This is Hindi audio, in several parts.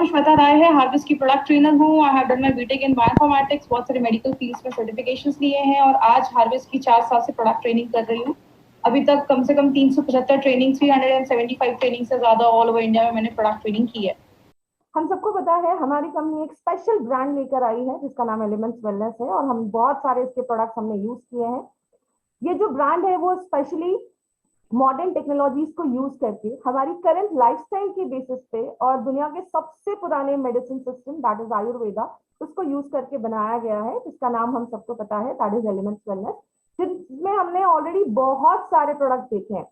श्वेता राय है, हार्वेस्ट की प्रोडक्ट ट्रेनर हूँ। I have done my BTech in bioinformatics, बहुत सारे मेडिकल फील्ड्स में सर्टिफिकेशंस लिए हैं और आज हार्वेस्ट की 4 साल से प्रोडक्ट ट्रेनिंग कर रही हूँ। अभी तक कम से कम 375 ट्रेनिंग, 375 ट्रेनिंग से ज्यादा ऑल ओवर इंडिया में मैंने प्रोडक्ट ट्रेनिंग की है। हम सबको पता है हमारी कंपनी एक स्पेशल ब्रांड लेकर आई है जिसका नाम एलिमेंट्स वेलनेस है और हम बहुत सारे इसके प्रोडक्ट्स हमने यूज किए हैं। ये जो ब्रांड है वो स्पेशली मॉडर्न टेक्नोलॉजीज को यूज करके हमारी करंट लाइफस्टाइल के बेसिस पे और दुनिया के सबसे पुराने medicine system that is Ayurveda उसको यूज करके बनाया गया है, जिसका नाम हम सबको पता है दैट इज एलिमेंट्स वेलनेस, जिसमें हमने ऑलरेडी बहुत सारे प्रोडक्ट देखे हैं।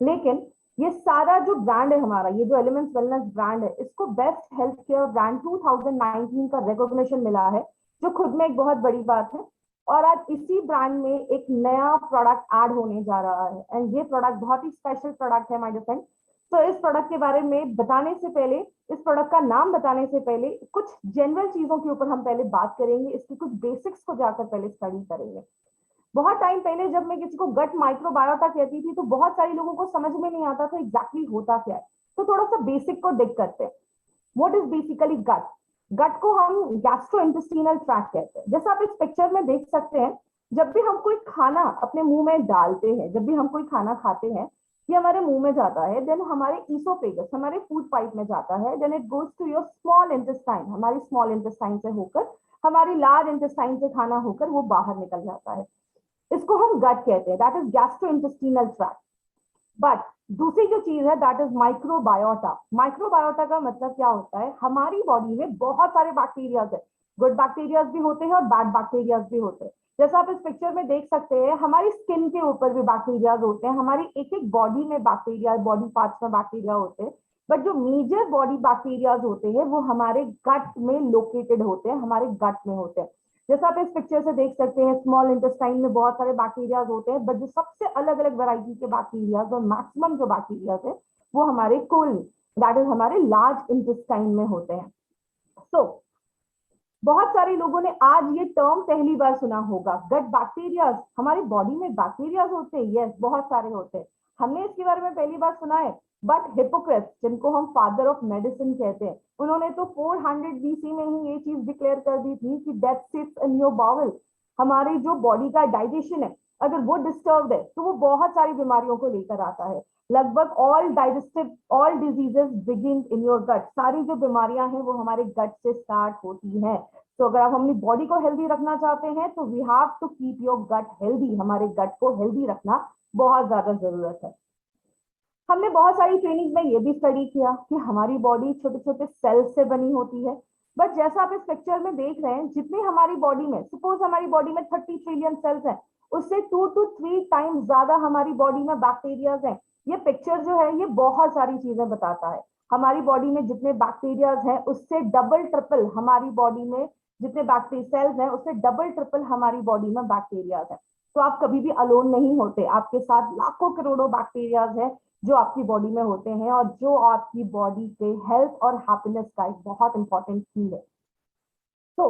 लेकिन ये सारा जो ब्रांड है हमारा, ये जो एलिमेंट्स वेलनेस ब्रांड है, इसको बेस्ट हेल्थ केयर ब्रांड 2019 का रिकॉग्निशन मिला है, जो खुद में एक बहुत बड़ी बात है। और आज इसी ब्रांड में एक नया प्रोडक्ट ऐड होने जा रहा है एंड ये प्रोडक्ट बहुत ही स्पेशल प्रोडक्ट है माय डियर फ्रेंड। तो इस प्रोडक्ट के बारे में बताने से पहले, इस प्रोडक्ट का नाम बताने से पहले कुछ जनरल चीजों के ऊपर हम पहले बात करेंगे, इसकी कुछ बेसिक्स को जाकर पहले स्टडी करेंगे। बहुत टाइम पहले जब मैं किसी को गट माइक्रोबायोटा कहती थी तो बहुत सारे लोगों को समझ में नहीं आता था एग्जैक्टली होता क्या है। तो थोड़ा सा बेसिक को डिग करते हैं। व्हाट इज बेसिकली गट? गट को हम गैस्ट्रोइंटेस्टाइनल ट्रैक्ट कहते हैं। जैसा आप इस पिक्चर में देख सकते हैं, जब भी हम कोई खाना अपने मुंह में डालते हैं, जब भी हम कोई खाना खाते हैं, ये हमारे मुंह में जाता है, देन हमारे ईसोफेगस, हमारे फूड पाइप में जाता है, then it goes to your small intestine, हमारी स्मॉल इंटेस्टाइन से होकर हमारी लार्ज इंटेस्टाइन से खाना होकर वो बाहर निकल जाता है। इसको हम गट कहते हैं, that is gastrointestinal tract. But दूसरी जो चीज है दैट इज माइक्रोबायोटा। माइक्रोबायोटा का मतलब क्या होता है? हमारी बॉडी में बहुत सारे बैक्टीरियाज है, गुड बैक्टीरियाज भी होते हैं और बैड बैक्टीरियाज भी होते हैं। जैसा आप इस पिक्चर में देख सकते हैं, हमारी स्किन के ऊपर भी बैक्टीरियाज होते हैं, हमारी एक एक बॉडी में बैक्टीरिया, बॉडी पार्ट्स में बैक्टीरिया होते हैं। बट जो मेजर बॉडी बैक्टीरियाज होते हैं वो हमारे गट में लोकेटेड होते हैं, हमारे गट में होते हैं। जैसा आप इस पिक्चर से देख सकते हैं, स्मॉल इंटेस्टाइन में बहुत सारे बैक्टीरियाज होते हैं, बट जो सबसे अलग अलग वैरायटी के बैक्टीरियाज और मैक्सिमम जो बैक्टीरियाज है वो हमारे कोल, दैट इज हमारे लार्ज इंटेस्टाइन में होते हैं। सो बहुत सारे लोगों ने आज ये टर्म पहली बार सुना होगा, गट बैक्टीरियाज। हमारी बॉडी में बैक्टीरियाज होते हैं, यस, बहुत सारे होते हैं, हमने इसके बारे में पहली बार सुना है। बट हिपोक्रेट्स, जिनको हम फादर ऑफ मेडिसिन कहते हैं, उन्होंने तो 400 बीसी में ही ये चीज डिक्लेयर कर दी थी कि death sits in your bowel. हमारी जो बॉडी का डाइजेशन है, अगर वो डिस्टर्ब है तो वो बहुत सारी बीमारियों को लेकर आता है। लगभग all diseases begin in your gut. सारी जो बीमारियां हैं वो हमारे गट से स्टार्ट होती हैं। तो अगर आप अपनी बॉडी को हेल्दी रखना चाहते हैं तो we have to keep your gut healthy. हमारे गट को हेल्दी रखना बहुत ज्यादा जरूरत है। हमने बहुत सारी ट्रेनिंग में ये भी स्टडी किया कि हमारी बॉडी छोटे छोटे सेल्स से बनी होती है। बट जैसा आप इस पिक्चर में देख रहे हैं, जितनी हमारी बॉडी में, सपोज हमारी बॉडी में 30 ट्रिलियन सेल्स हैं, उससे 2 to 3 टाइम्स ज्यादा हमारी बॉडी में बैक्टीरियाज हैं। ये पिक्चर जो है ये बहुत सारी चीजें बताता है। हमारी बॉडी में जितने बैक्टीरियाज हैं उससे डबल ट्रिपल हमारी बॉडी में जितने बैक्टीरिया सेल्स हैं उससे डबल ट्रिपल हमारी बॉडी में बैक्टीरियाज हैं। तो आप कभी भी अलोन नहीं होते, आपके साथ लाखों करोड़ों बैक्टीरियाज हैं जो आपकी बॉडी में होते हैं और जो आपकी बॉडी के हेल्थ और हैप्पीनेस का एक बहुत इंपॉर्टेंट की है। तो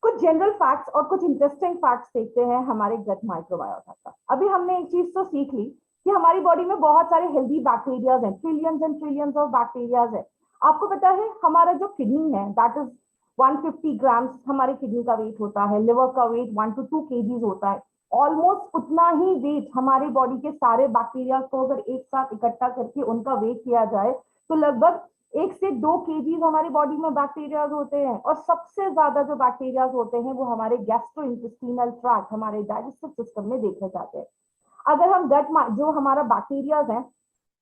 कुछ जनरल फैक्ट्स और कुछ इंटरेस्टिंग फैक्ट्स देखते हैं हमारे गट माइक्रोबायोटा का। अभी हमने एक चीज तो सीख ली कि हमारी बॉडी में बहुत सारे हेल्दी बैक्टीरियाज हैं, trillions and trillions of bacterias है। आपको पता है हमारा जो किडनी है दैट इज 150 ग्राम्स हमारे किडनी का वेट होता है, लिवर का वेट 1 to 2 kgs होता है। ऑलमोस्ट उतना ही वेट हमारे बॉडी के सारे बैक्टीरिया को अगर एक साथ इकट्ठा करके उनका वेट किया जाए तो लगभग 1 से 2 kgs हमारी बॉडी में बैक्टीरियाज होते हैं। और सबसे ज्यादा जो बैक्टीरियाज होते हैं वो हमारे गैस्ट्रोइंटेस्टाइनल ट्रैक्ट, हमारे डाइजेस्टिव सिस्टम में देखे जाते हैं। अगर हम जो हमारा बैक्टीरियाज हैं,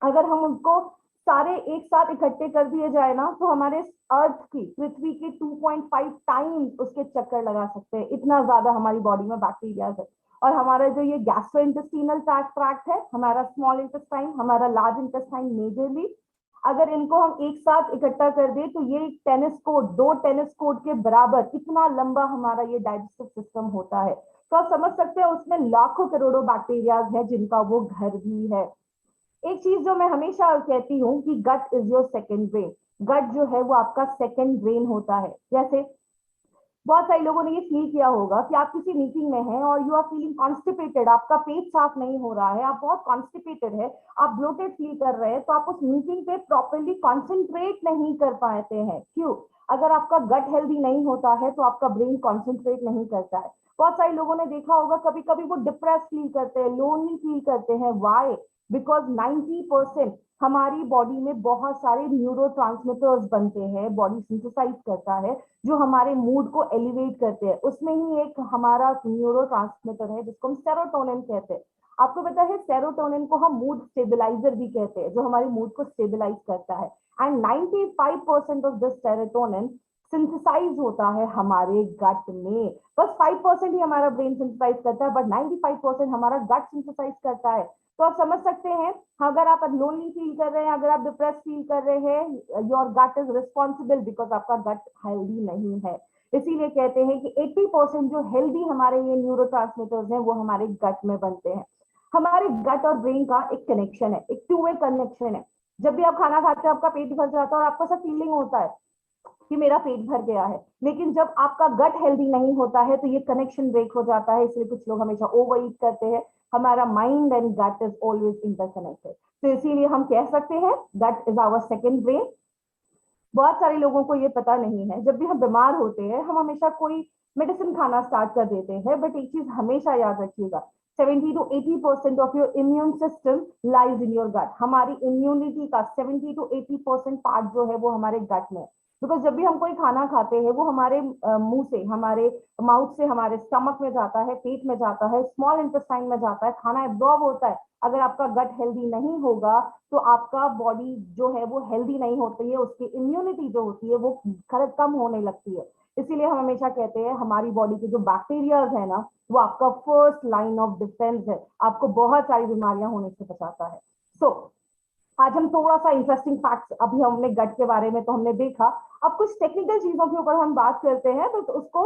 अगर हम उनको सारे एक साथ इकट्ठे कर दिए जाए ना तो हमारे अर्थ की, पृथ्वी के 2.5 टाइम्स उसके चक्कर लगा सकते हैं, इतना ज्यादा हमारी बॉडी में बैक्टीरियाज है। और हमारा जो ये गैस्ट्रोइंटेस्टाइनल ट्रैक्ट है, हमारा स्मॉल इंटेस्टाइन, हमारा लार्ज इंटेस्टाइन मेजरली, अगर इनको हम एक साथ इकट्ठा कर दे तो ये टेनिस कोर्ट, 2 टेनिस कोर्ट के बराबर इतना लंबा हमारा ये डाइजेस्टिव सिस्टम होता है। तो आप समझ सकते हैं उसमें लाखों करोड़ों बैक्टीरियाज है जिनका वो घर भी है। एक चीज जो मैं हमेशा कहती हूँ कि गट इज योर सेकंड ब्रेन। गट जो है वो आपका सेकंड ब्रेन होता है। जैसे बहुत सारे लोगों ने ये फील किया होगा कि आप किसी मीटिंग में हैं और यू आर फीलिंग कॉन्स्टिपेटेड, आपका पेट साफ नहीं हो रहा है, आप बहुत कॉन्स्टिपेटेड है, आप ब्लोटेड फील कर रहे हैं, तो आप उस मीटिंग पे प्रॉपरली कॉन्सेंट्रेट नहीं कर पाते हैं। क्यों? अगर आपका गट हेल्दी नहीं होता है तो आपका ब्रेन कॉन्सेंट्रेट नहीं करता है। बहुत सारे लोगों ने देखा होगा कभी कभी वो डिप्रेस फील करते हैं, लोनली फील करते हैं। वाई? बिकॉज 90% हमारी बॉडी में बहुत सारे न्यूरोट्रांसमीटर्स बनते हैं, बॉडी सिंथेसाइज करता है, जो हमारे मूड को एलिवेट करते हैं। उसमें ही एक हमारा न्यूरोट्रांसमीटर है जिसको हम सेरोटोनिन कहते हैं। आपको पता है सेरोटोनिन को हम मूड स्टेबलाइजर भी कहते हैं, जो हमारे मूड को स्टेबलाइज करता है। And 95% of this serotonin synthesise होता है हमारे गट में। बस 5% ही हमारा ब्रेन सिंथेसाइज करता है, बट 95% हमारा गट सिंथेसाइज करता है। तो आप समझ सकते हैं, अगर आप लोनली फील कर रहे हैं, अगर आप डिप्रेस फील कर रहे हैं, your gut is responsible because आपका गट हेल्दी नहीं है। इसीलिए कहते हैं कि 80% जो हेल्दी हमारे ये न्यूरोट्रांसमीटर्स हैं वो हमारे गट में बनते हैं। हमारे गट और ब्रेन का एक कनेक्शन है, एक टू वे कनेक्शन है। जब भी आप खाना खाते हो आपका पेट भर जाता है और आपको ऐसा फीलिंग होता है कि मेरा पेट भर गया है, लेकिन जब आपका गट हेल्दी नहीं होता है तो ये कनेक्शन ब्रेक हो जाता है। इसलिए कुछ लोग हमेशा ओवर ईट करते हैं। हमारा mind and gut is always interconnected, तो इसीलिए हम कह सकते हैं gut is our second brain. बहुत सारे लोगों को ये पता नहीं है, जब भी हम बीमार होते हैं हम हमेशा कोई मेडिसिन खाना स्टार्ट कर देते हैं, बट एक चीज हमेशा याद रखिएगा, 70 to 80% of your immune system lies in your gut. हमारी इम्यूनिटी का 70 to 80% पार्ट जो है वो हमारे गट में। बिकॉज जब भी हम कोई खाना खाते हैं वो हमारे मुंह से, हमारे माउथ से हमारे स्टमक में जाता है, पेट में जाता है, स्मॉल इंटेस्टाइन में जाता है, खाना एब्जॉर्ब होता है। अगर आपका गट हेल्दी नहीं होगा तो आपका बॉडी जो है वो हेल्दी नहीं होती है, उसकी इम्यूनिटी जो होती है वो कम होने लगती है। इसीलिए हम हमेशा कहते हैं हमारी बॉडी के जो बैक्टीरियाज है ना वो आपका फर्स्ट लाइन ऑफ डिफेंस है, आपको बहुत सारी बीमारियां होने से बचाता है। सो आज हम थोड़ा सा इंटरेस्टिंग फैक्ट्स, अभी हमने गट के बारे में तो हमने देखा, अब कुछ टेक्निकल चीजों के ऊपर हम बात करते हैं, तो उसको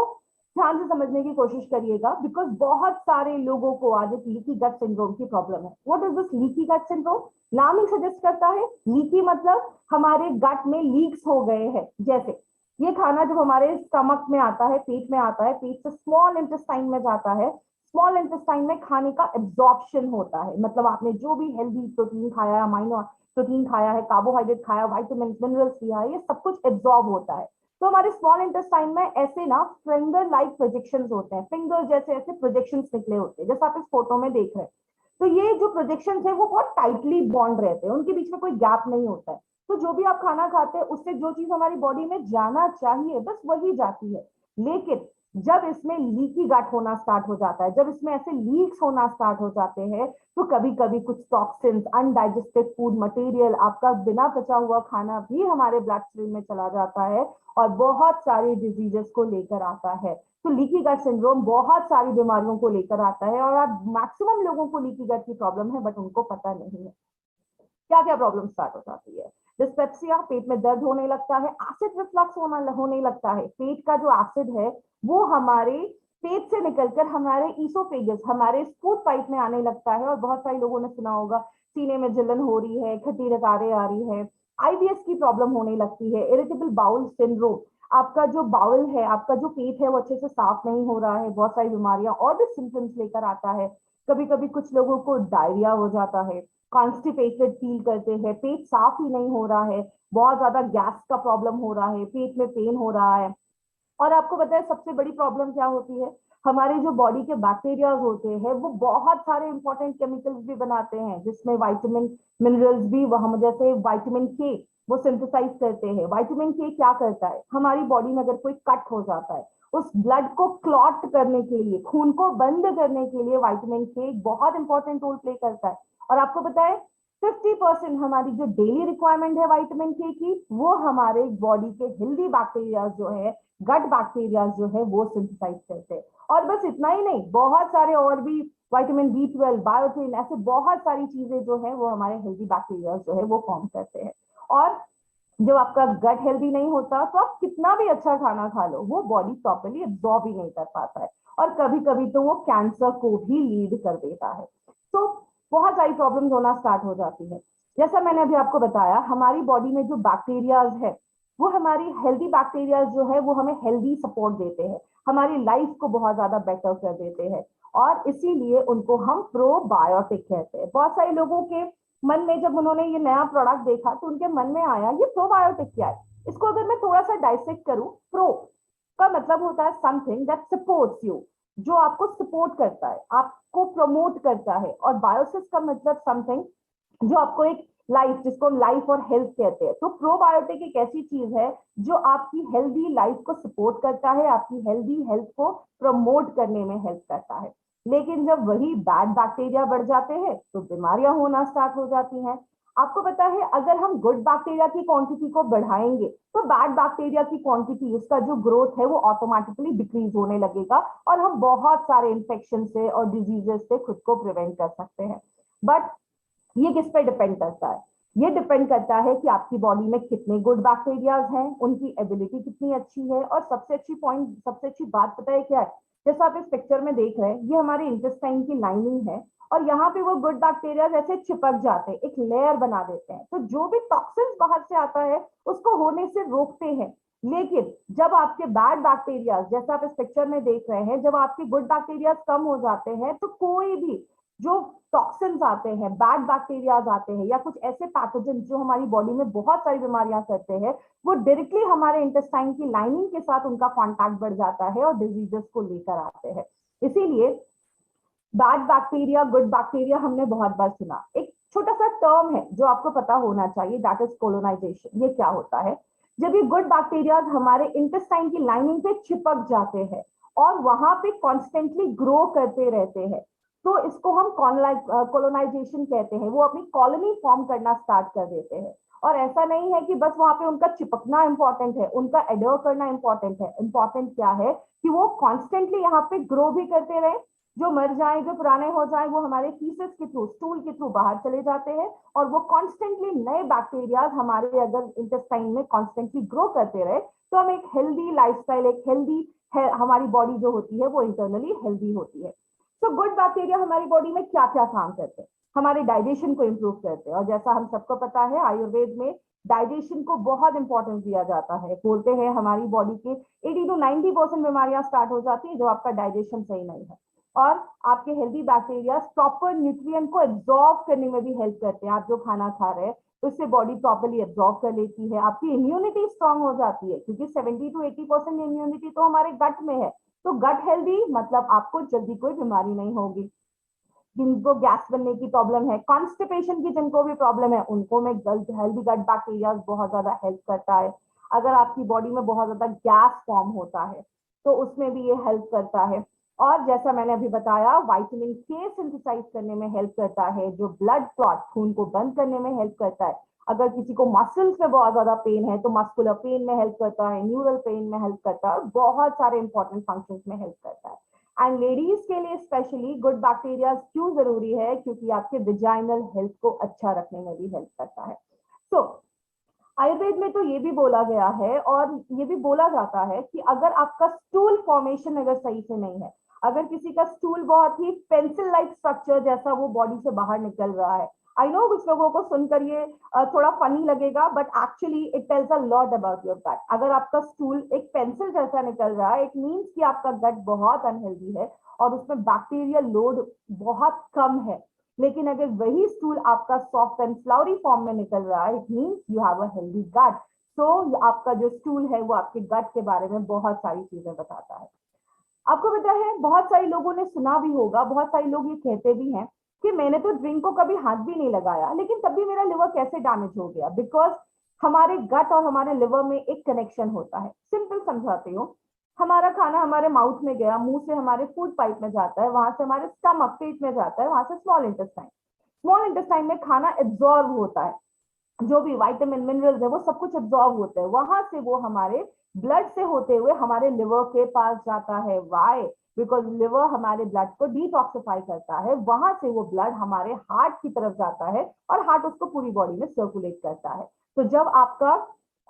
ध्यान से समझने की कोशिश करिएगा। बिकॉज बहुत सारे लोगों को आज एक लीकी गट सिंड्रोम की प्रॉब्लम है। What is this leaky gut syndrome? नाम ही सजेस्ट करता है, लीकी मतलब हमारे गट में लीक्स हो गए हैं। जैसे ये खाना जब हमारे स्टमक में आता है, पेट में आता है, पेट से स्मॉल इंटेस्टाइन में जाता है, स्मॉल इंटेस्टाइन में खाने का एब्जॉर्प्शन होता है। मतलब आपने जो भी हेल्दी प्रोटीन खाया, अमाइनो प्रोटीन खाया है, कार्बोहाइड्रेट खाया, वाइटामिन मिनरल्स लिया है, ये सब कुछ एब्जॉर्ब होता है। तो हमारे स्मॉल इंटेस्टाइन में ऐसे ना फिंगर लाइक प्रोजेक्शंस होते हैं, फिंगर जैसे ऐसे प्रोजेक्शंस निकले होते हैं, जैसे आप इस फोटो में देख रहे हैं। तो ये जो प्रोजेक्शंस है वो बहुत टाइटली बॉन्ड रहते हैं, उनके बीच में कोई गैप नहीं होता है। तो जो भी आप खाना खाते हैं उससे जो चीज हमारी बॉडी में जाना चाहिए बस वही जाती है। लेकिन जब इसमें लीकी गट होना स्टार्ट हो जाता है, जब इसमें ऐसे लीक्स होना स्टार्ट हो जाते हैं, तो कभी कभी कुछ टॉक्सिन्स, अनडाइजेस्टेड फूड मटेरियल, आपका बिना पचा हुआ खाना भी हमारे ब्लड स्ट्रीम में चला जाता है और बहुत सारी डिजीजेस को लेकर आता है। तो लीकी गट सिंड्रोम बहुत सारी बीमारियों को लेकर आता है और आज मैक्सिमम लोगों को लीकी गट की प्रॉब्लम है, बट उनको पता नहीं है। क्या क्या प्रॉब्लम स्टार्ट हो जाती है? डिस्पेप्सिया, पेट में दर्द होने लगता है, एसिड रिफ्लक्स होने लगता है। पेट का जो एसिड है वो हमारे पेट से निकलकर हमारे ईसोफेगस, हमारे फूड पाइप में आने लगता है। और बहुत सारे लोगों ने सुना होगा सीने में जलन हो रही है, खट्टी डकारें आ रही है, आईबीएस की प्रॉब्लम होने लगती है, इरिटेबल बाउल सिंड्रोम, आपका जो बाउल है, आपका जो पेट है वो अच्छे से साफ नहीं हो रहा है, बहुत सारी बीमारियां और भी सिम्टम्स लेकर आता है। कभी कभी कुछ लोगों को डायरिया हो जाता है, कॉन्स्टिपेटेड फील करते हैं, पेट साफ ही नहीं हो रहा है, बहुत ज्यादा गैस का प्रॉब्लम हो रहा है, पेट में पेन हो रहा है। और आपको पता है सबसे बड़ी प्रॉब्लम क्या होती है? हमारे जो बॉडी के बैक्टीरियाज होते हैं वो बहुत सारे इंपॉर्टेंट केमिकल्स भी बनाते हैं, जिसमें वाइटामिन मिनरल्स भी, वह जैसे वाइटामिन के वो सिंथेसाइज करते हैं। वाइटामिन के क्या करता है? हमारी बॉडी में अगर कोई कट हो जाता है, उस ब्लड को क्लॉट करने के लिए, खून को बंद करने के लिए वाइटामिन के एक बहुत इंपॉर्टेंट रोल प्ले करता है। और आपको पता है 50% हमारी जो डेली रिक्वायरमेंट है विटामिन के की, वो हमारे बॉडी के हेल्दी बैक्टीरिया जो है, गट बैक्टीरिया जो है वो सिंथेसाइज करते हैं। और बस इतना ही नहीं, बहुत सारे और भी विटामिन B12, बायोटिन, ऐसे बहुत सारी चीजें जो है वो हमारे हेल्दी बैक्टीरिया जो है वो फॉर्म करते हैं। और जब आपका गट हेल्दी नहीं होता तो आप कितना भी अच्छा खाना खा लो, वो बॉडी प्रॉपरली एब्जॉर्ब ही नहीं कर पाता है, और कभी कभी तो वो कैंसर को भी लीड कर देता है। तो बहुत सारी प्रॉब्लम्स होना स्टार्ट हो जाती है। जैसा मैंने अभी आपको बताया, हमारी बॉडी में जो बैक्टीरियाज है वो हमारी हेल्दी बैक्टीरिया जो है वो हमें हेल्दी सपोर्ट देते हैं, हमारी लाइफ को बहुत ज्यादा बेटर कर देते हैं, और इसीलिए उनको हम प्रोबायोटिक कहते हैं। बहुत सारे लोगों के मन में जब उन्होंने ये नया प्रोडक्ट देखा तो उनके मन में आया ये प्रोबायोटिक क्या है। इसको अगर मैं थोड़ा सा डाइसेक्ट करूं, प्रो का मतलब होता है समथिंग दैट सपोर्ट्स यू, जो आपको सपोर्ट करता है, आपको प्रमोट करता है, और बायोसिस का मतलब समथिंग जो आपको एक लाइफ, जिसको लाइफ और हेल्थ कहते हैं। तो प्रोबायोटिक एक ऐसी चीज है जो आपकी हेल्दी लाइफ को सपोर्ट करता है, आपकी हेल्दी हेल्थ को प्रमोट करने में हेल्प करता है। लेकिन जब वही बैड बैक्टीरिया बढ़ जाते हैं तो बीमारियां होना स्टार्ट हो जाती हैं। आपको पता है अगर हम गुड बैक्टीरिया की क्वांटिटी को बढ़ाएंगे तो बैड बैक्टीरिया की क्वांटिटी, उसका जो ग्रोथ है वो ऑटोमेटिकली डिक्रीज होने लगेगा, और हम बहुत सारे इन्फेक्शन से और डिजीजेस से खुद को प्रिवेंट कर सकते हैं। बट ये किस पे डिपेंड करता है? ये डिपेंड करता है कि आपकी बॉडी में कितने गुड बैक्टीरियाज हैं, उनकी एबिलिटी कितनी अच्छी है, और सबसे अच्छी बात पता है क्या है? जैसा आप इस पिक्चर में देख रहे हैं, ये हमारे इंटेस्टाइन की लाइनिंग है, और यहाँ पे वो गुड बैक्टीरिया ऐसे चिपक जाते हैं, एक लेयर बना देते हैं, तो जो भी टॉक्सिन्स बाहर से आता है उसको होने से रोकते हैं। लेकिन जब आपके बैड बैक्टीरिया, जैसा आप इस पिक्चर में देख रहे हैं, जब आपके गुड बैक्टीरिया कम हो जाते हैं तो कोई भी जो टॉक्सिन्स आते हैं, बैड बैक्टीरियाज आते हैं, या कुछ ऐसे पैथोजन जो हमारी बॉडी में बहुत सारी बीमारियां करते हैं, वो डायरेक्टली हमारे इंटेस्टाइन की लाइनिंग के साथ उनका कांटेक्ट बढ़ जाता है और डिजीजेस को लेकर आते हैं। इसीलिए बैड बैक्टीरिया गुड बैक्टीरिया हमने बहुत बार सुना। एक छोटा सा टर्म है जो आपको पता होना चाहिए, दैट इज कोलोनाइजेशन। ये क्या होता है? जब ये गुड बैक्टीरिया हमारे इंटेस्टाइन की लाइनिंग पे चिपक जाते हैं और वहां पे कॉन्स्टेंटली ग्रो करते रहते हैं, तो इसको हम कॉलोनाइजेशन कहते हैं। वो अपनी कॉलोनी फॉर्म करना स्टार्ट कर देते हैं, और ऐसा नहीं है कि बस वहां पे उनका चिपकना इंपॉर्टेंट है, उनका एडर करना इंपॉर्टेंट है। इंपॉर्टेंट क्या है कि वो कॉन्स्टेंटली यहाँ पे ग्रो भी करते रहे। जो मर जाए, जो पुराने हो जाए, वो हमारे फीसेस के थ्रू, स्टूल के थ्रू बाहर चले जाते हैं, और वो कॉन्स्टेंटली नए बैक्टीरिया हमारे अगर इंटेस्टाइन में कॉन्स्टेंटली ग्रो करते रहे तो हम एक हेल्दी लाइफस्टाइल, एक हेल्दी है, हमारी बॉडी जो होती है वो इंटरनली हेल्दी होती है। तो गुड बैक्टीरिया हमारी बॉडी में क्या क्या काम करते हैं? हमारे डाइजेशन को इंप्रूव करते हैं, और जैसा हम सबको पता है आयुर्वेद में डाइजेशन को बहुत इंपॉर्टेंस दिया जाता है। बोलते हैं हमारी बॉडी के 80 to 90% बीमारियां स्टार्ट हो जाती है जो आपका डाइजेशन सही नहीं है, और आपके हेल्दी बैक्टीरिया प्रॉपर न्यूट्रिएंट को एब्जॉर्ब करने में भी हेल्प करते हैं। आप जो खाना खा रहे हैं उससे बॉडी प्रॉपर्ली एब्जॉर्ब कर लेती है, आपकी इम्यूनिटी स्ट्रांग हो जाती है, क्योंकि 70 to 80% इम्यूनिटी तो हमारे गट में है। तो गट हेल्दी मतलब आपको जल्दी कोई बीमारी नहीं होगी। जिनको गैस बनने की प्रॉब्लम है, कॉन्स्टिपेशन की जिनको भी प्रॉब्लम है, उनको में हेल्दी गट बैक्टीरिया बहुत ज्यादा हेल्प करता है। अगर आपकी बॉडी में बहुत ज्यादा गैस फॉर्म होता है तो उसमें भी ये हेल्प करता है। और जैसा मैंने अभी बताया, विटामिन के सिंथेसाइज करने में हेल्प करता है, जो ब्लड क्लॉट, खून को बंद करने में हेल्प करता है। अगर किसी को मसल्स में बहुत ज्यादा पेन है तो मस्कुलर पेन में हेल्प करता है, न्यूरल पेन में हेल्प करता है, और बहुत सारे इंपॉर्टेंट फंक्शंस में हेल्प करता है। एंड लेडीज के लिए स्पेशली गुड बैक्टीरिया क्यों जरूरी है? क्योंकि आपके विजाइनल हेल्थ को अच्छा रखने में भी हेल्प करता है। तो आयुर्वेद में तो ये भी बोला गया है और ये भी बोला जाता है कि अगर आपका स्टूल फॉर्मेशन अगर सही से नहीं है, अगर किसी का स्टूल बहुत ही पेंसिल लाइक स्ट्रक्चर जैसा वो बॉडी से बाहर निकल रहा है, आई नो कुछ लोगों को सुनकर ये थोड़ा फनी लगेगा, but actually it tells a lot about your gut. अगर आपका स्टूल एक पेंसिल जैसा निकल रहा है, इट मीन्स कि आपका गट बहुत अनहेल्दी है और उसमें बैक्टीरियल लोड बहुत कम है। लेकिन अगर वही स्टूल आपका सॉफ्ट एंड फ्लावरी फॉर्म में निकल रहा है, it means you have a healthy gut. So आपका जो स्टूल है वो आपके गट के बारे में बहुत सारी चीजें बताता है। आपको पता है, बहुत सारे लोगों ने सुना भी होगा, बहुत सारे लोग ये कहते भी हैं कि मैंने तो ड्रिंक को कभी हाथ भी नहीं लगाया लेकिन तब भी मेरा लिवर कैसे डैमेज हो गया। बिकॉज हमारे गट और हमारे लिवर में एक कनेक्शन होता है। सिंपल समझाती हूँ, हमारा खाना हमारे माउथ में गया, मुंह से हमारे फूड पाइप में जाता है, वहां से हमारे स्टमक, पेट में जाता है, वहां से स्मॉल इंटेस्टाइन में खाना एब्जॉर्ब होता है, जो भी विटामिन मिनरल्स है वो सब कुछ एब्जॉर्ब होते हैं, वहां से वो हमारे ब्लड से होते हुए हमारे लिवर के पास जाता है। वाई? बिकॉज लिवर हमारे ब्लड को डिटॉक्सिफाई करता है, वहां से वो ब्लड हमारे हार्ट की तरफ जाता है और हार्ट उसको पूरी बॉडी में सर्कुलेट करता है। तो जब आपका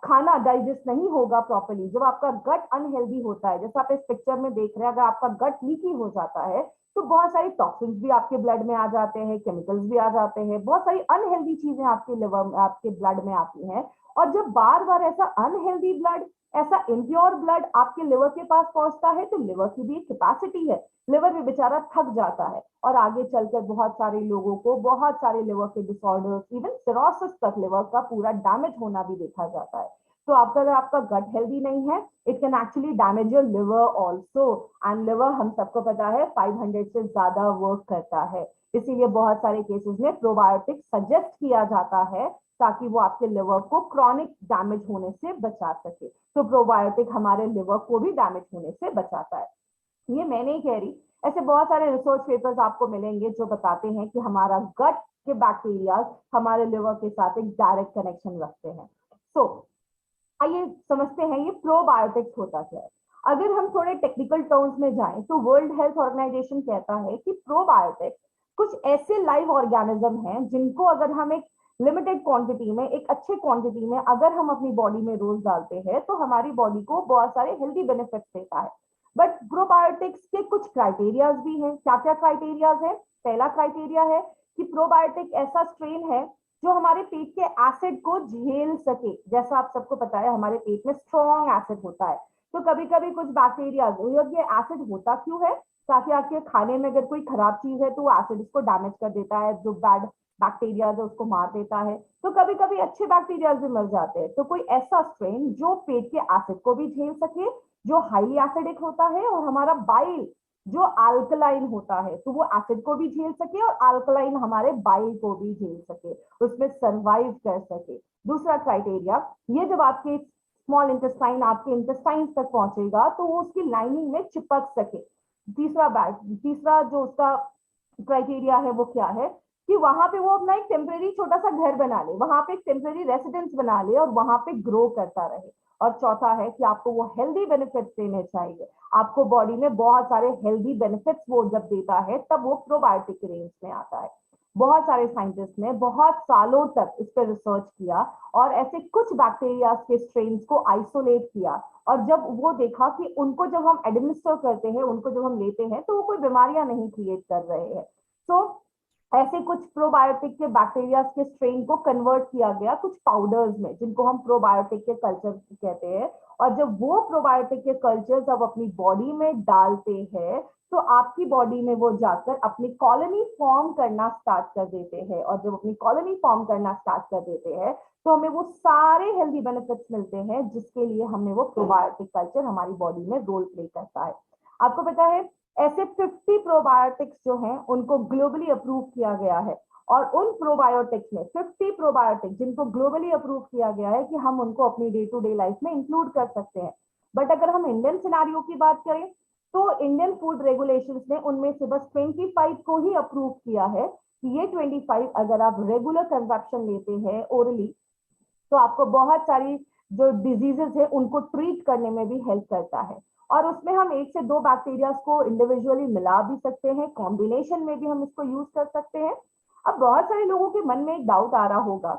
खाना डाइजेस्ट नहीं होगा प्रॉपर्ली, जब आपका गट अनहेल्दी होता है, जैसा आप इस पिक्चर में देख रहे हैं, अगर आपका गट लीकी हो जाता है तो बहुत सारी टॉक्सिन्स भी आपके ब्लड में आ जाते हैं, केमिकल्स भी आ जाते हैं, बहुत सारी अनहेल्दी चीजें आपके लिवर में, आपके ब्लड में आती हैं। और जब बार बार ऐसा अनहेल्दी ब्लड, ऐसा इम्प्योर ब्लड आपके लिवर के पास पहुंचता है, तो लिवर की भी एक कैपेसिटी है, लिवर भी बेचारा थक जाता है और आगे चलकर बहुत सारे लोगों को बहुत सारे लिवर के डिसऑर्डर्स, इवन सिरोसिस तक लिवर का पूरा डैमेज होना भी देखा जाता है। तो आपका अगर आपका गट हेल्दी नहीं है, it can actually damage your liver also. And liver हम सबको पता है 500 से ज्यादा वर्क करता है, इसीलिए बहुत सारे केसेस में प्रोबायोटिक सजेस्ट किया जाता है ताकि वो आपके लिवर को क्रॉनिक डैमेज होने से बचा सके। तो प्रोबायोटिक हमारे लिवर को भी डैमेज होने से बचाता है। ये मैं नहीं कह रही, ऐसे बहुत सारे रिसर्च पेपर्स आपको मिलेंगे जो बताते हैं कि हमारा गट के बैक्टीरिया हमारे लिवर के साथ एक डायरेक्ट कनेक्शन रखते हैं। सो आइए समझते हैं ये प्रोबायोटिक्स होता क्या है। अगर हम थोड़े टेक्निकल टर्म्स में जाएं तो वर्ल्ड हेल्थ ऑर्गेनाइजेशन कहता है कि प्रोबायोटिक कुछ ऐसे लाइव ऑर्गेनिज्म हैं जिनको अगर हम एक लिमिटेड क्वांटिटी में, एक अच्छे क्वांटिटी में अगर हम अपनी बॉडी में रोज डालते हैं तो हमारी बॉडी को बहुत सारे हेल्दी बेनिफिट्स देता है। बट प्रोबायोटिक्स के कुछ क्राइटेरियाज भी हैं। क्या क्या क्राइटेरियाज है? पहला क्राइटेरिया है कि प्रोबायोटिक ऐसा स्ट्रेन है जो हमारे पेट के एसिड को झेल सके। जैसा आप सबको पता है हमारे पेट में स्ट्रॉन्ग एसिड होता है, तो कभी कभी कुछ बैक्टीरिया, ये एसिड होता क्यों है? ताकि आपके खाने में अगर कोई खराब चीज है तो वो एसिड उसको डैमेज कर देता है, जो बैड बैक्टीरिया है उसको मार देता है। तो कभी कभी अच्छे बैक्टीरिया भी मर जाते हैं। तो कोई ऐसा स्ट्रेन जो पेट के एसिड को भी झेल सके, जो हाईली एसिडिक होता है, और हमारा बाइल जो अल्कलाइन होता है तो वो एसिड को भी झेल सके और अल्कलाइन हमारे बाइल को भी झेल सके, उसमें सरवाइव कर सके। दूसरा क्राइटेरिया, ये जब आपके स्मॉल इंटेस्टाइन आपके इंटेस्टाइन तक पहुंचेगा तो वो उसकी लाइनिंग में चिपक सके। तीसरा जो उसका क्राइटेरिया है वो क्या है कि वहां पे वो अपना एक टेम्परेरी छोटा सा घर बना ले, वहां पे एक टेम्परेरी रेसिडेंस बना ले और वहां पे ग्रो करता रहे। और चौथा है कि आपको वो हेल्दी बेनिफिट्स देने चाहिए, आपको बॉडी में बहुत सारे हेल्दी बेनिफिट्स वो जब देता है तब वो प्रोबायोटिक रेंज में आता है। बहुत सारे साइंटिस्ट ने बहुत सालों तक इस पर रिसर्च किया और ऐसे कुछ बैक्टीरिया के स्ट्रेन्स को आइसोलेट किया, और जब वो देखा कि उनको जब हम एडमिनिस्टर करते हैं, उनको जब हम लेते हैं तो वो कोई बीमारियां नहीं क्रिएट कर रहे हैं। तो ऐसे कुछ प्रोबायोटिक के बैक्टीरिया के स्ट्रेन को कन्वर्ट किया गया कुछ पाउडर्स में, जिनको हम प्रोबायोटिक के कल्चर कहते हैं। और जब वो प्रोबायोटिक के कल्चर्स अब अपनी बॉडी में डालते हैं तो आपकी बॉडी में वो जाकर अपनी कॉलोनी फॉर्म करना स्टार्ट कर देते हैं, और जब अपनी कॉलोनी फॉर्म करना स्टार्ट कर देते हैं तो हमें वो सारे हेल्दी बेनिफिट्स मिलते हैं जिसके लिए हमें वो प्रोबायोटिक कल्चर हमारी बॉडी में रोल प्ले करता है। आपको पता है ऐसे 50 प्रोबायोटिक्स जो हैं उनको ग्लोबली अप्रूव किया गया है, और उन प्रोबायोटिक्स में 50 प्रोबायोटिक्स जिनको ग्लोबली अप्रूव किया गया है कि हम उनको अपनी डे टू डे लाइफ में इंक्लूड कर सकते हैं। बट अगर हम इंडियन सिनेरियो की बात करें तो इंडियन फूड रेगुलेशंस ने उनमें से बस 25 को ही अप्रूव किया है कि ये 25 अगर आप रेगुलर कंजप्शन लेते हैं ओरली तो आपको बहुत सारी जो डिजीजेस है उनको ट्रीट करने में भी हेल्प करता है। और उसमें हम 1 से 2 बैक्टीरियाज को इंडिविजुअली मिला भी सकते हैं, कॉम्बिनेशन में भी हम इसको यूज कर सकते हैं। अब बहुत सारे लोगों के मन में एक डाउट आ रहा होगा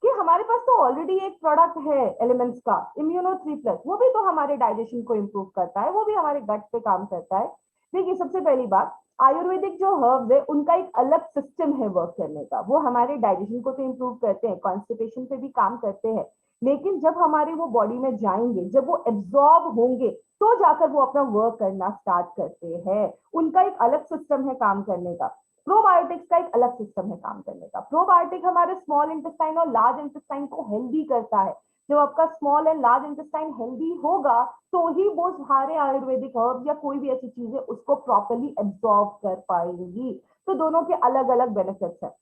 कि हमारे पास तो ऑलरेडी एक प्रोडक्ट है एलिमेंट्स का, इम्यूनो 3+, वो भी तो हमारे डाइजेशन को इम्प्रूव करता है, वो भी हमारे गट पे काम करता है। देखिए सबसे पहली बात, आयुर्वेदिक जो हर्ब्स है उनका एक अलग सिस्टम है वर्क करने का। वो हमारे डाइजेशन को तो इम्प्रूव करते हैं, कॉन्स्टिपेशन पे भी काम करते हैं, लेकिन जब हमारे वो बॉडी में जाएंगे, जब वो एब्जॉर्ब होंगे तो जाकर वो अपना वर्क करना स्टार्ट करते हैं। उनका एक अलग सिस्टम है काम करने का। प्रोबायोटिक्स का एक अलग सिस्टम है काम करने का। प्रोबायोटिक हमारे स्मॉल इंटेस्टाइन और लार्ज इंटेस्टाइन को हेल्दी करता है। जब आपका small and large intestine healthy होगा तो ही वो सारे आयुर्वेदिक हर्ब या कोई भी ऐसी चीजें उसको प्रॉपरली एब्जॉर्ब कर पाएंगी। तो दोनों के अलग अलग बेनिफिट्स हैं।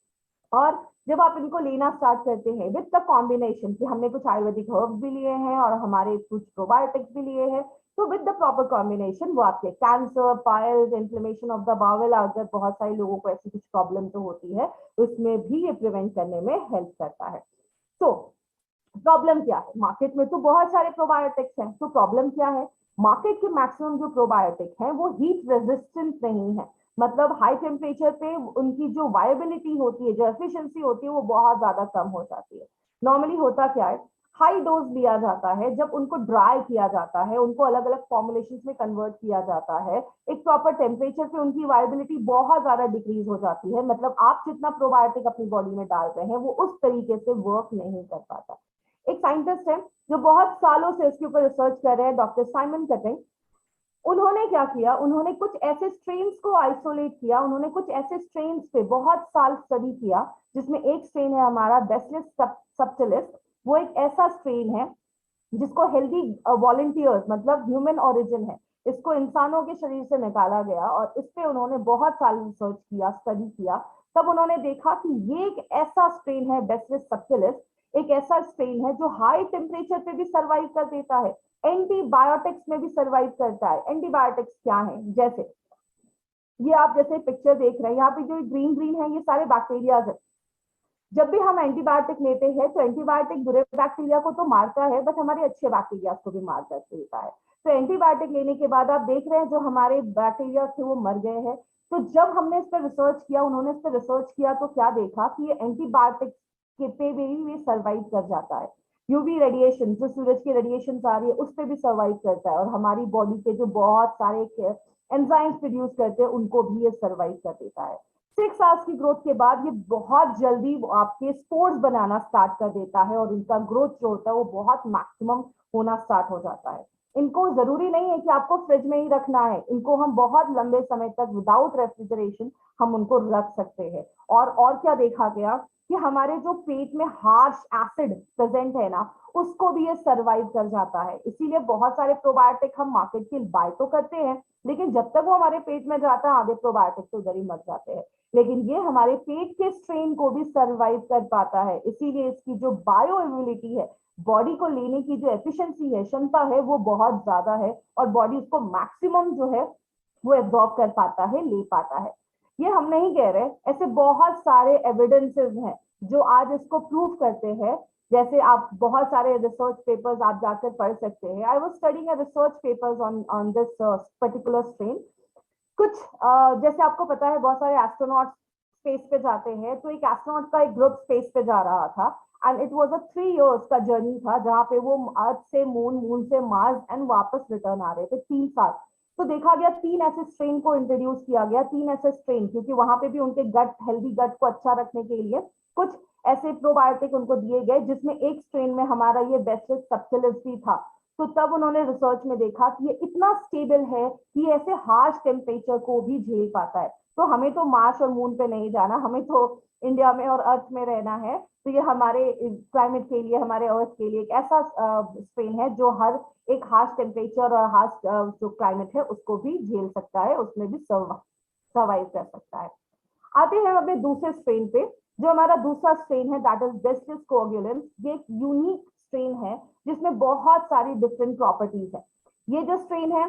और जब आप इनको लेना स्टार्ट करते हैं विद द कॉम्बिनेशन कि हमने कुछ आयुर्वेदिक हर्ब्स भी लिए हैं और हमारे कुछ प्रोबायोटिक्स भी लिए हैं, तो विद द प्रॉपर कॉम्बिनेशन वो आपके cancer, piles, inflammation of the bowel, अगर बहुत सारे लोगों को ऐसी कुछ प्रॉब्लम तो होती है, उसमें भी ये प्रिवेंट करने में हेल्प करता है। तो प्रॉब्लम क्या है? मार्केट में तो बहुत सारे प्रोबायोटिक्स हैं, तो प्रॉब्लम क्या है? मार्केट के मैक्सिमम जो प्रोबायोटिक हैं वो हीट रेजिस्टेंट नहीं है, मतलब हाई टेम्परेचर पे उनकी जो वायबिलिटी होती है, जो एफिशिएंसी होती है वो बहुत ज्यादा कम हो जाती है। नॉर्मली होता क्या है, हाई डोज लिया जाता है, जब उनको ड्राई किया जाता है, उनको अलग अलग फॉर्मुलेशंस में कन्वर्ट किया जाता है, एक प्रॉपर टेम्परेचर पे उनकी वायबिलिटी बहुत ज्यादा डिक्रीज हो जाती है। मतलब आप जितना प्रोबायोटिक अपनी बॉडी में डाल रहे हैं वो उस तरीके से वर्क नहीं कर पाता। एक साइंटिस्ट है जो बहुत सालों से इसके ऊपर रिसर्च कर रहे हैं, डॉक्टर साइमन कटिंग। उन्होंने क्या किया, उन्होंने कुछ ऐसे स्ट्रेन्स को आइसोलेट किया, उन्होंने कुछ ऐसे स्ट्रेन्स पे बहुत साल स्टडी किया, जिसमें एक स्ट्रेन है हमारा बैसिलस सबटिलिस। वो एक ऐसा स्ट्रेन है जिसको हेल्दी वॉलंटियर्स, मतलब ह्यूमन ओरिजिन है, इसको इंसानों के शरीर से निकाला गया और इस पे उन्होंने बहुत साल रिसर्च किया, स्टडी किया। तब उन्होंने देखा कि ये एक ऐसा स्ट्रेन है बैसिलस सबटिलिस, एक ऐसा स्ट्रेन है जो हाई टेम्परेचर पे भी सर्वाइव कर देता है, एंटीबायोटिक्स में भी सर्वाइव करता है। एंटीबायोटिक्स क्या है, जैसे ये आप जैसे पिक्चर देख रहे हैं, यहाँ पे जो ग्रीन ग्रीन है ये सारे बैक्टीरियाज है। जब भी हम एंटीबायोटिक लेते हैं तो एंटीबायोटिक बुरे बैक्टीरिया को तो मारता है, बट हमारे अच्छे बैक्टीरिया को भी मार कर देता है। तो एंटीबायोटिक लेने के बाद आप देख रहे हैं जो हमारे बैक्टीरिया थे वो मर गए हैं। तो जब हमने इस पर रिसर्च किया, उन्होंने इस पर रिसर्च किया, तो क्या देखा कि ये एंटीबायोटिक के पे भी ये सर्वाइव कर जाता है। यूवी रेडिएशन, जो सूरज की रेडिएशन आ रही है उस पर भी सर्वाइव करता है, और हमारी बॉडी के जो बहुत सारे एंजाइम्स प्रोड्यूस करते हैं उनको भी ये सर्वाइव कर देता है। 6 आवर्स की ग्रोथ के बाद ये बहुत जल्दी आपके स्पोर्स बनाना स्टार्ट कर देता है, और इनका ग्रोथ जो होता है वो बहुत मैक्सिमम होना स्टार्ट हो जाता है। इनको जरूरी नहीं है कि आपको फ्रिज में ही रखना है, इनको हम बहुत लंबे समय तक विदाउट रेफ्रिजरेशन हम उनको रख सकते हैं। और क्या देखा गया कि हमारे जो पेट में हार्श एसिड प्रेजेंट है ना, उसको भी ये सर्वाइव कर जाता है। इसीलिए बहुत सारे प्रोबायोटिक हम मार्केट के बाय तो करते हैं, लेकिन जब तक वो हमारे पेट में जाता है आधे प्रोबायोटिक तो उधर ही मर जाते हैं। लेकिन ये हमारे पेट के स्ट्रेन को भी सर्वाइव कर पाता है, इसीलिए इसकी जो बायो इम्यूनिटी है, बॉडी को लेने की जो एफिशिएंसी है, क्षमता है, वो बहुत ज्यादा है, और बॉडी उसको मैक्सिमम जो है वो एब्जॉर्ब कर पाता है, ले पाता है। ये हम नहीं कह रहे, ऐसे बहुत सारे एविडेंसेस हैं जो आज इसको प्रूव करते हैं। जैसे आप बहुत सारे रिसर्च पेपर्स आप जाकर पढ़ सकते हैं। I was studying a research papers on this particular strain. कुछ जैसे आपको पता है बहुत सारे एस्ट्रोनॉट स्पेस पे जाते हैं, तो एक एस्ट्रोनॉट का एक ग्रुप स्पेस पे जा रहा था, and it was a 3 years का जर्नी था, जहां पे वो अर्थ से मून, मून से मार्स एंड वापस रिटर्न आ रहे थे 3 साल। तो देखा गया 3 ऐसे स्ट्रेन को इंट्रोड्यूस किया गया, 3 ऐसे स्ट्रेन, क्योंकि वहां पे भी उनके गट, हेल्दी गट को अच्छा रखने के लिए कुछ ऐसे प्रोबायोटिक उनको दिए गए, जिसमें एक स्ट्रेन में हमारा ये बैसिलस सबटिलिस भी था। तो तब उन्होंने रिसर्च में देखा कि ये इतना स्टेबल है कि ऐसे हार्श टेम्परेचर को भी झेल पाता है। तो हमें तो मार्स और मून पे नहीं जाना, हमें तो इंडिया में और अर्थ में रहना है। तो ये हमारे क्लाइमेट के लिए, हमारे अर्थ के लिए एक ऐसा स्ट्रेन है जो हर एक हार्श टेम्परेचर और हार्श जो क्लाइमेट है उसको भी झेल सकता है, उसमें भी सर्वाइव कर सकता है। आते हैं अपने दूसरे स्ट्रेन पे। जो हमारा दूसरा स्ट्रेन है दैट इज बैसिलस कोएगुलेंस। ये एक यूनिक स्ट्रेन है जिसमें बहुत सारी डिफरेंट प्रॉपर्टीज है। ये जो स्ट्रेन है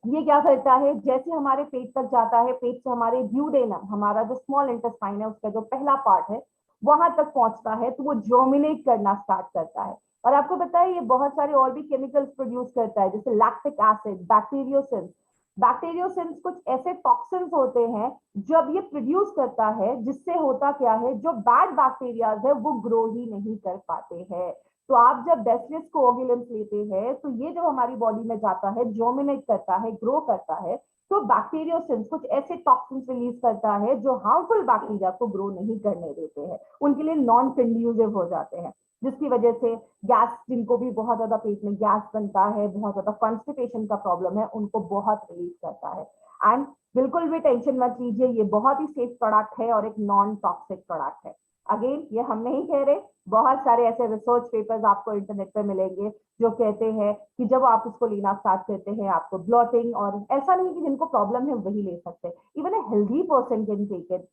ये क्या करता है, जैसे हमारे पेट तक जाता है, पेट से हमारे ड्यूडेनम, हमारा जो स्मॉल इंटेस्टाइन है उसका जो पहला पार्ट है, वहां तक पहुंचता है, तो वो जर्मिनेट करना स्टार्ट करता है। और आपको पता है ये बहुत सारे और भी केमिकल्स प्रोड्यूस करता है, जैसे लैक्टिक एसिड, बैक्टीरियोसिन। बैक्टीरियोसिन्स कुछ ऐसे टॉक्सिन्स होते हैं जब ये प्रोड्यूस करता है, जिससे होता क्या है, जो बैड बैक्टीरियाज है वो ग्रो ही नहीं कर पाते हैं। तो आप जब बैसिलस कोएगुलेंस लेते हैं तो ये जब हमारी बॉडी में जाता है, जर्मिनेट करता है, ग्रो करता है, तो बैक्टीरियोसिन्स कुछ ऐसे टॉक्सिन्स रिलीज करता है जो हार्मफुल बैक्टीरिया को ग्रो नहीं करने देते हैं, उनके लिए नॉन कंड्यूसिव हो जाते हैं, जिसकी वजह से गैस, जिनको भी बहुत ज्यादा पेट में गैस बनता है, बहुत ज्यादा कॉन्स्टिपेशन का प्रॉब्लम है, उनको बहुत रिलीज करता है। एंड बिल्कुल भी टेंशन मत लीजिए, ये बहुत ही सेफ प्रोडक्ट है और एक नॉन टॉक्सिक प्रोडक्ट है। अगेन ये हम नहीं कह रहे, बहुत सारे ऐसे रिसर्च पेपर्स आपको इंटरनेट पे मिलेंगे जो कहते हैं कि जब आप उसको लेना स्टार्ट करते हैं आपको ब्लॉटिंग, और ऐसा नहीं कि जिनको प्रॉब्लम है वही ले सकते, even a healthy person can take it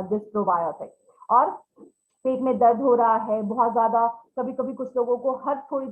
this probiotic. और पेट में दर्द हो रहा है बहुत ज्यादा, कभी कभी कुछ लोगों को हर थोड़ी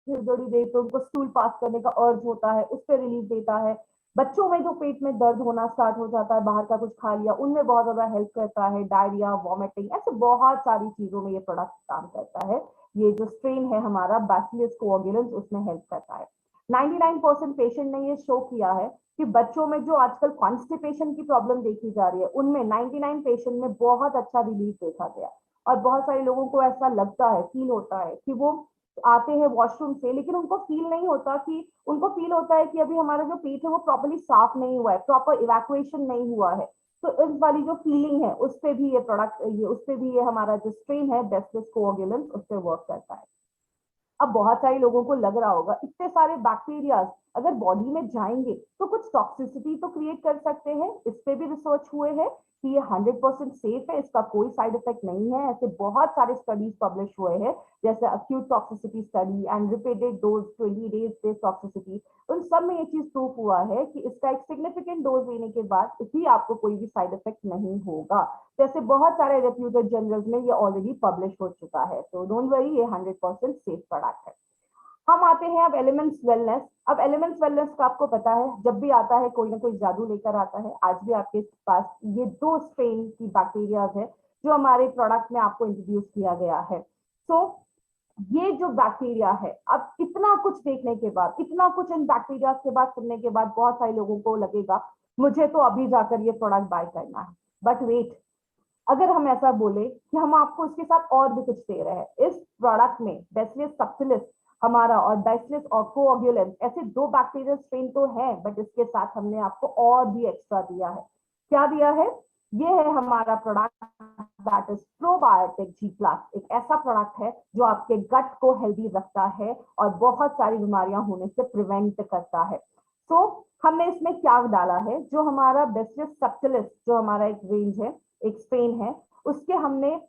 थोड़ी देर पे उनको स्टूल पास करने का अर्ज होता है, उस पर रिलीफ देता है। बच्चों में जो पेट में दर्द होना स्टार्ट हो जाता है, बाहर का कुछ खा लिया, उनमें बहुत ज्यादा हेल्प करता है। डायरिया, वॉमिटिंग, ऐसे बहुत सारी चीजों में ये प्रोडक्ट काम करता है। ये जो स्ट्रेन है हमारा बैसिलस कोएगुलेंस, उसमें हेल्प करता है। 99% पेशेंट ने ये शो किया है कि बच्चों में जो आजकल कॉन्स्टिपेशन की प्रॉब्लम देखी जा रही है, उनमें 99 पेशेंट में बहुत अच्छा रिलीफ देखा गया। और बहुत सारे लोगों को ऐसा लगता है, फील होता है कि वो आते हैं वॉशरूम से, लेकिन उनको फील नहीं होता कि उनको फील होता है कि अभी हमारा जो पेट है वो प्रॉपर्ली साफ नहीं हुआ है, प्रॉपर इवैक्यूएशन नहीं हुआ है। तो इस वाली जो फीलिंग है उस पे भी ये प्रोडक्ट, ये उस पे भी ये हमारा जो स्ट्रेन है बेसिलस कोएगुलेंस उस पे वर्क करता है। अब बहुत सारे लोगों को लग रहा होगा इतने सारे बैक्टीरिया अगर बॉडी में जाएंगे तो कुछ टॉक्सिसिटी तो क्रिएट कर सकते हैं। इस पे भी रिसर्च हुए हैं कि ये 100% सेफ है, इसका कोई साइड इफेक्ट नहीं है। ऐसे बहुत सारे स्टडीज पब्लिश हुए हैं, जैसे acute toxicity study and repeated dose 20 days based toxicity. उन सब में ये चीज प्रूफ हुआ है कि इसका एक सिग्निफिकेंट डोज लेने के बाद भी आपको कोई भी साइड इफेक्ट नहीं होगा। जैसे बहुत सारे रेप्यूटेड जर्नल्स में ये ऑलरेडी पब्लिश हो चुका है, तो डोंट वरी, ये 100% सेफ प्रोडक्ट है। हम आते हैं अब एलिमेंट्स वेलनेस। अब एलिमेंट्स वेलनेस का आपको पता है जब भी आता है कोई ना कोई जादू लेकर आता है। आज भी आपके पास ये 2 स्ट्रेन की बैक्टीरियाज है जो हमारे प्रोडक्ट में आपको इंट्रोड्यूस किया गया है। तो ये जो बैक्टीरिया है, अब इतना कुछ देखने के बाद, इतना कुछ इन बैक्टीरिया के बाद सुनने के बाद बहुत सारे लोगों को लगेगा मुझे तो अभी जाकर ये प्रोडक्ट बाय करना है। बट वेट, अगर हम ऐसा बोले कि हम आपको इसके साथ और भी कुछ दे रहे हैं, इस प्रोडक्ट में बैसिलस सबटिलिस हमारा और बैसिलस कोएगुलेंस ऐसे 2 बैक्टीरियल स्ट्रेन तो है, बट इसके साथ हमने आपको और भी एक्स्ट्रा दिया है। क्या दिया है? ये है हमारा product that is probiotic G+। एक ऐसा प्रोडक्ट है जो आपके गट को हेल्दी रखता है और बहुत सारी बीमारियां होने से प्रिवेंट करता है। तो हमने इसमें क्या डाला है, जो हमारा बैसिलस सबटिलिस जो हमारा एक रेंज है, एक स्ट्रेन है, उसके हमने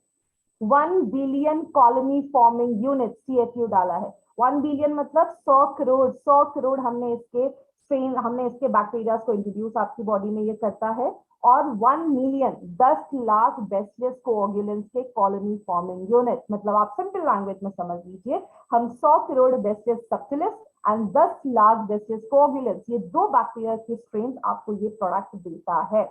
1 billion colony forming unit CFU डाला है। 1 बिलियन मतलब 100 करोड़ हमने इसके स्ट्रेन, हमने इसके बैक्टीरिया को इंट्रोड्यूस आपकी बॉडी में ये करता है। और 1 मिलियन 10 लाख बैसिलस कोएगुलेंस के कॉलोनी फॉर्मिंग यूनिट, मतलब आप सिंपल लैंग्वेज में समझ लीजिए, हम 100 crore bacillus subtilis and 10 lakh bacillus coagulans, ये 2 बैक्टीरिया की स्ट्रेन आपको ये प्रोडक्ट देता है।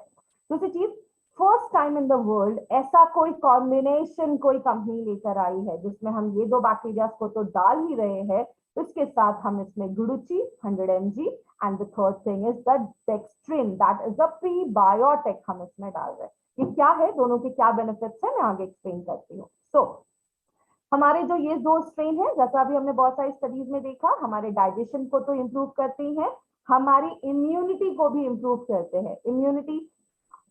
दूसरी चीज, first time in the world ऐसा कोई कॉम्बिनेशन कोई कंपनी लेकर आई है जिसमें हम ये 2 बैक्टीरिया को तो डाल ही रहे हैं, इसके साथ हम इसमें guduchi 100 mg and the third thing is the dextrin that is a prebiotic हम इसमें डाल रहे हैं। ये क्या है, दोनों के क्या बेनिफिट्स है, मैं आगे एक्सप्लेन करती हूँ। सो हमारे जो ये 2 स्ट्रेन है, जैसा अभी हमने बहुत सारी स्टडीज में देखा, हमारे डाइजेशन को तो इम्प्रूव करती हैं, हमारी इम्यूनिटी को भी इम्प्रूव करते हैं। इम्यूनिटी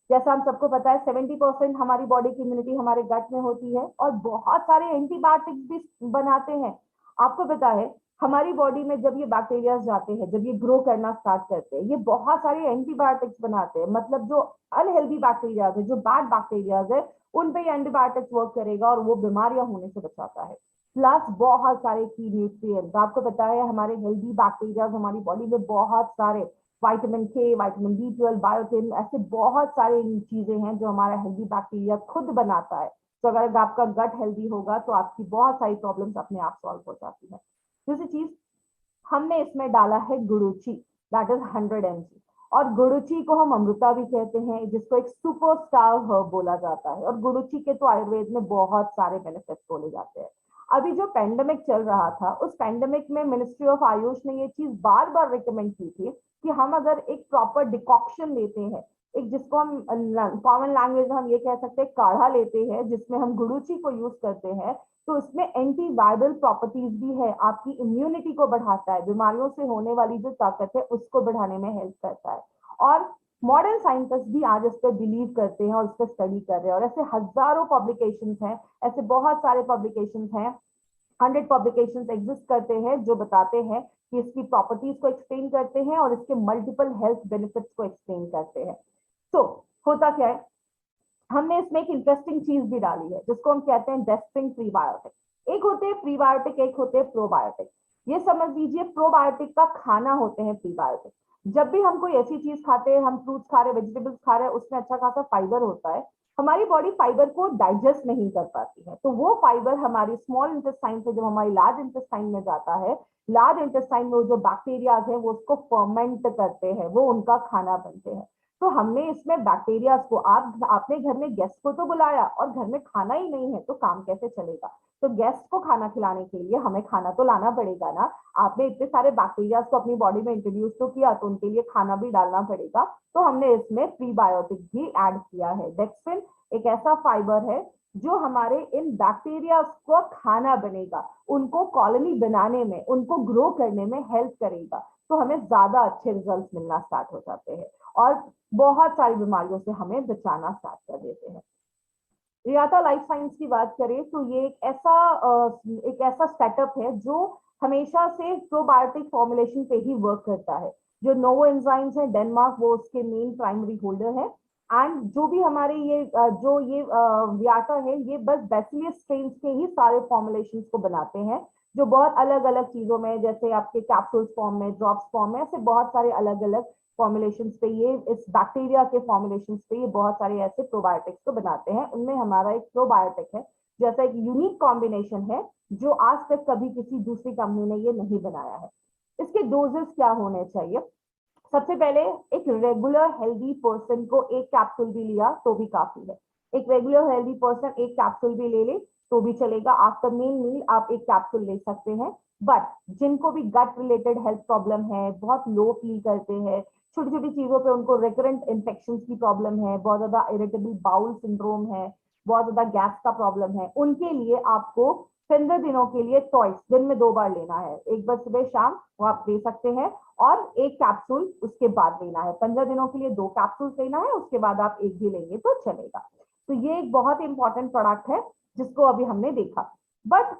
जैसा हम सबको पता है 70% हमारी बॉडी की इम्यूनिटी हमारे गट में होती है और बहुत सारे एंटीबायोटिक्स भी बनाते हैं। आपको पता है हमारी बॉडी में जब ये बैक्टीरिया जाते हैं, जब ये ग्रो करना स्टार्ट करते हैं, ये बहुत सारे एंटीबायोटिक्स बनाते हैं। मतलब जो अनहेल्दी बैक्टीरिया है, जो बैड बैक्टीरिया है, उन पे एंटीबायोटिक्स वर्क करेगा और वो बीमारियां होने से बचाता है। प्लस बहुत सारे की न्यूट्रिएंट्स, आपको पता है हमारे हेल्दी बैक्टीरिया हमारी बॉडी में बहुत सारे vitamin K, vitamin B12, biotin, ऐसे बहुत सारे चीजें हैं जो हमारा हेल्दी बैक्टीरिया खुद बनाता है। तो अगर आपका गट हेल्दी होगा तो आपकी बहुत सारी प्रॉब्लम्स अपने आप सॉल्व हो जाती है। दूसरी चीज, हमने इसमें डाला है गुडुची दैट इज 100 mg, और गुडुची को हम अमृता भी कहते हैं, जिसको एक सुपरस्टार हर्ब बोला जाता है। और गुडुची के तो आयुर्वेद में बहुत सारे बेनिफिट्स बोले जाते हैं। अभी जो पेंडेमिक चल रहा था, उस पेंडेमिक में मिनिस्ट्री ऑफ आयुष ने ये चीज बार बार रिकमेंड की थी कि हम अगर एक प्रॉपर डिकॉक्शन लेते हैं, एक जिसको हम कॉमन लैंग्वेज में हम ये कह सकते हैं काढ़ा लेते हैं, जिसमें हम गुडुची को यूज करते हैं, तो इसमें एंटीवायरल प्रॉपर्टीज भी है, आपकी इम्यूनिटी को बढ़ाता है, बीमारियों से होने वाली जो ताकत है उसको बढ़ाने में हेल्प करता है। और मॉडर्न साइंटिस्ट भी आज इस पर बिलीव करते हैं और इस पर स्टडी कर रहे हैं, और ऐसे हजारों पब्लिकेशंस हैं, ऐसे बहुत सारे पब्लिकेशंस हैं, 100 पब्लिकेशंस एग्जिस्ट करते हैं जो बताते हैं कि इसकी प्रॉपर्टीज को एक्सप्लेन करते हैं और इसके मल्टीपल हेल्थ बेनिफिट्स को एक्सप्लेन करते हैं। तो होता क्या है, हमने इसमें एक इंटरेस्टिंग चीज भी डाली है जिसको हम कहते हैं डेस्टिंग प्रीबायोटिक। एक होते हैं प्रीबायोटिक, एक होते हैं प्रोबायोटिक। ये समझ लीजिए प्रोबायोटिक का खाना होते हैं प्रीबायोटिक। जब भी हम कोई ऐसी चीज खाते हैं, हम फ्रूट्स खा रहे हैं, वेजिटेबल्स खा रहे हैं, उसमें अच्छा खासा फाइबर होता है, हमारी बॉडी फाइबर को डाइजेस्ट नहीं कर पाती है, तो वो फाइबर हमारी स्मॉल इंटेस्टाइन से जब हमारी लार्ज इंटेस्टाइन में जाता है, लार्ज इंटेस्टाइन में जो बैक्टीरिया है वो उसको फर्मेंट करते हैं, वो उनका खाना बनते हैं। तो हमने इसमें बैक्टीरिया को, आपने घर में गेस्ट को तो बुलाया और घर में खाना ही नहीं है तो काम कैसे चलेगा? तो गेस्ट को खाना खिलाने के लिए हमें खाना तो लाना पड़ेगा ना। आपने इतने सारे बैक्टीरिया को अपनी बॉडी में इंट्रोड्यूस तो किया, तो उनके लिए खाना भी डालना पड़ेगा। तो हमने इसमें प्रीबायोटिक भी ऐड किया है। डेक्स्ट्रिन एक ऐसा फाइबर है जो हमारे इन बैक्टीरिया को खाना बनेगा, उनको कॉलोनी बनाने में, उनको ग्रो करने में हेल्प करेगा, तो हमें ज्यादा अच्छे रिजल्ट मिलना स्टार्ट हो जाते हैं और बहुत सारी बीमारियों से हमें बचाना स्टार्ट कर देते हैं। रियाता लाइफ साइंस की बात करें तो ये एक ऐसा सेटअप है जो हमेशा से प्रोबायोटिक फॉर्मुलेशन पे ही वर्क करता है। जो नोवो एंजाइम्स है डेनमार्क, वो उसके मेन प्राइमरी होल्डर है। एंड जो भी हमारे ये रियाता है, ये बस बैसिलियस स्ट्रेन्स के ही सारे फॉर्मुलेशंस को बनाते हैं, जो बहुत अलग अलग चीजों में, जैसे आपके कैप्सूल्स फॉर्म में, ड्रॉप्स फॉर्म में, ऐसे बहुत सारे अलग अलग फॉर्मुलेशंस पे, ये इस बैक्टीरिया के फॉर्मुलेशंस पे ये बहुत सारे ऐसे प्रोबायोटिक्स को बनाते हैं। उनमें हमारा एक प्रोबायोटिक है, जैसा एक यूनिक कॉम्बिनेशन है जो आज तक कभी किसी दूसरी कंपनी ने ये नहीं बनाया है। इसके डोजेस क्या होने चाहिए? सबसे पहले एक रेगुलर हेल्दी पर्सन को एक कैप्सूल भी लिया तो भी काफी है। एक रेगुलर हेल्दी पर्सन एक कैप्सूल भी ले ले तो भी चलेगा। आफ्टर मेन मील आप एक कैप्सूल ले सकते हैं। बट जिनको भी गट रिलेटेड हेल्थ प्रॉब्लम है, बहुत लो फील करते हैं, छोटी छोटी चीजों पे उनको रिकरेंट इन्फेक्शन की प्रॉब्लम है, बहुत ज्यादा इरिटेबल बाउल सिंड्रोम है, बहुत ज्यादा गैस का प्रॉब्लम है, उनके लिए आपको 15 दिनों के लिए ट्वाइस, दिन में 2 बार लेना है, एक बार सुबह शाम, वो आप दे सकते हैं, और एक कैप्सूल उसके बाद लेना है। 15 दिनों के लिए 2 कैप्सूल लेना है, उसके बाद आप एक भी लेंगे तो चलेगा। तो ये एक बहुत इंपॉर्टेंट प्रोडक्ट है जिसको अभी हमने देखा। बट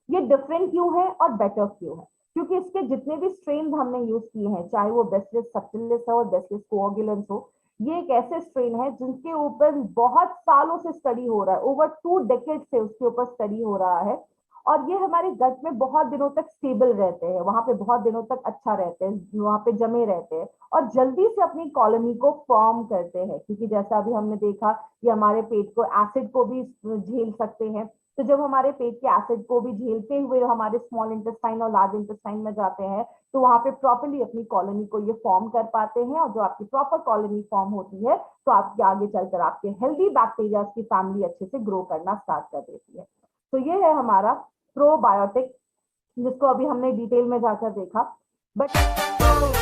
ये डिफरेंट क्यों है और बेटर क्यों है? क्योंकि इसके जितने भी स्ट्रेन हमने यूज किए हैं, चाहे वो बैसिलस सबटिलिस हो और बैसिलस कोएगुलेंस हो, ये एक ऐसे स्ट्रेन है जिनके ऊपर बहुत सालों से स्टडी हो रहा है, ओवर 2 डेकेड से उसके ऊपर स्टडी हो रहा है, और ये हमारे गट में बहुत दिनों तक स्टेबल रहते हैं, वहां पे बहुत दिनों तक अच्छा रहते हैं, वहां पे जमे रहते हैं और जल्दी से अपनी कॉलोनी को फॉर्म करते हैं। क्योंकि जैसा अभी हमने देखा, ये हमारे पेट को एसिड को भी झेल सकते हैं। तो जब हमारे पेट के एसिड को भी झेलते हुए हमारे स्मॉल इंटेस्टाइन और लार्ज इंटेस्टाइन में जाते हैं, तो वहां पे प्रॉपर्ली अपनी कॉलोनी को ये फॉर्म कर पाते हैं, और जो आपकी प्रॉपर कॉलोनी फॉर्म होती है तो आपके आगे चलकर आपके हेल्दी बैक्टीरिया की फैमिली अच्छे से ग्रो करना स्टार्ट कर देती है। तो ये है हमारा प्रोबायोटिक, जिसको अभी हमने डिटेल में जाकर देखा। बट